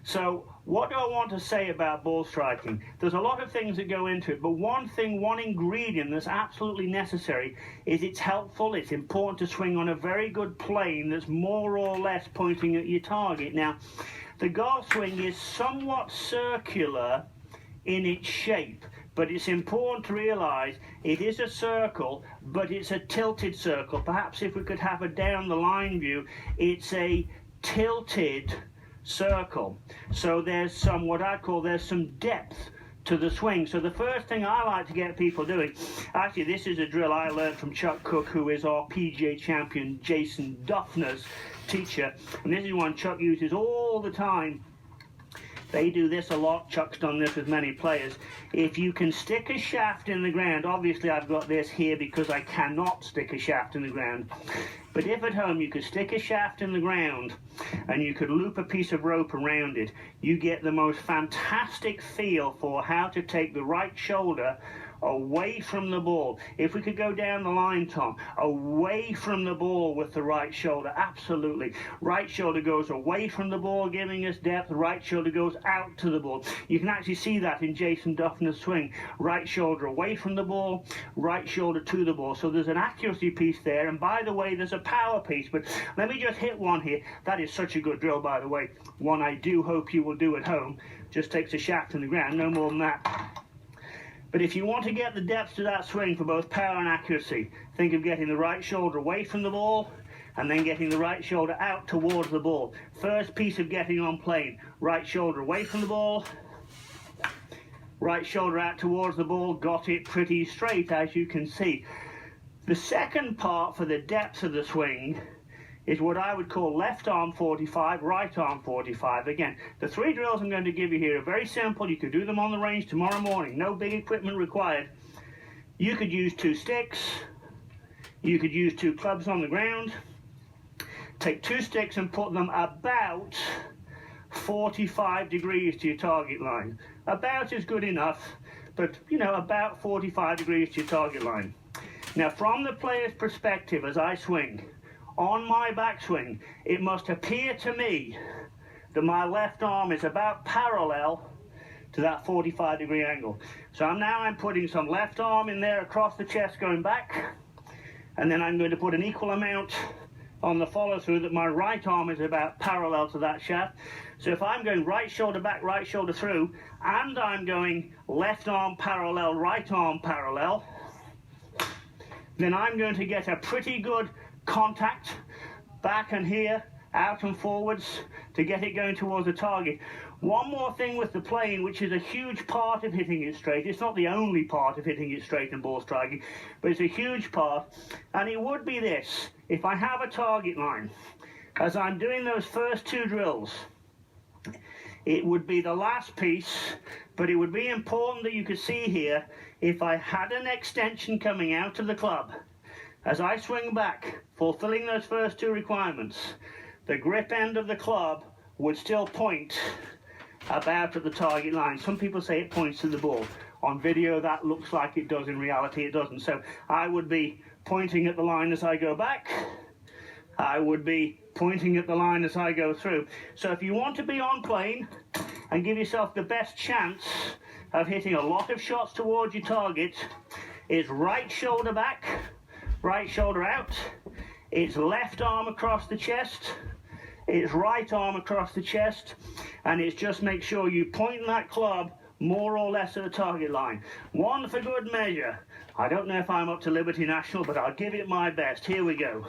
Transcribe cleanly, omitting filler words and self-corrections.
So what do I want to say about ball striking? There's a lot of things that go into it, but one ingredient that's absolutely necessary is it's helpful, it's important to swing on a very good plane that's more or less pointing at your target. Now, the golf swing is somewhat circular in its shape, but it's important to realize it is a circle, but it's a tilted circle. Perhaps if we could have a down the line view, it's a tilted circle. So there's some, what I call, there's some depth to the swing. So the first thing I like to get people doing, actually this is a drill I learned from Chuck Cook, who is our PGA champion Jason Duffner's teacher, and this is one Chuck uses all the time. They do this a lot. Chuck's done this with many players. If you can stick a shaft in the ground, obviously I've got this here because I cannot stick a shaft in the ground, but if at home you could stick a shaft in the ground and you could loop a piece of rope around it, you get the most fantastic feel for how to take the right shoulder away from the ball. If we could go down the line, Tom, away from the ball with the right shoulder, absolutely. Right shoulder goes away from the ball, giving us depth. Right shoulder goes out to the ball. You can actually see that in Jason Duffner's swing. Right shoulder away from the ball, right shoulder to the ball. So there's an accuracy piece there, and by the way, there's a power piece. But let me just hit one here. That is such a good drill, by the way. One I do hope you will do at home. Just takes a shaft in the ground, no more than that. But if you want to get the depth to that swing for both power and accuracy, think of getting the right shoulder away from the ball and then getting the right shoulder out towards the ball. First piece of getting on plane, right shoulder away from the ball, right shoulder out towards the ball, got it pretty straight, as you can see. The second part for the depth of the swing is what I would call left arm 45, right arm 45. Again, the three drills I'm going to give you here are very simple. You could do them on the range tomorrow morning. No big equipment required. You could use 2 sticks. You could use 2 clubs on the ground. Take 2 sticks and put them about 45 degrees to your target line. About is good enough, but you know, about 45 degrees to your target line. Now, from the player's perspective, as I swing, on my backswing, it must appear to me that my left arm is about parallel to that 45-degree angle. So I'm putting some left arm in there across the chest going back, and then I'm going to put an equal amount on the follow through that my right arm is about parallel to that shaft. So if I'm going right shoulder back, right shoulder through, and I'm going left arm parallel, right arm parallel, then I'm going to get a pretty good contact back and here, out and forwards, to get it going towards the target. One more thing with the plane, which is a huge part of hitting it straight. It's not the only part of hitting it straight in ball striking, but it's a huge part, and it would be this. If I have a target line, as I'm doing those first 2 drills, it would be the last piece, but it would be important that you could see here, if I had an extension coming out of the club, as I swing back, fulfilling those first 2 requirements, the grip end of the club would still point about at the target line. Some people say it points to the ball. On video that looks like it does, in reality it doesn't. So I would be pointing at the line as I go back. I would be pointing at the line as I go through. So if you want to be on plane and give yourself the best chance of hitting a lot of shots towards your target, it's right shoulder back, right shoulder out, it's left arm across the chest, it's right arm across the chest, and it's just make sure you point that club more or less at the target line. One for good measure. I don't know if I'm up to Liberty National, but I'll give it my best. Here we go.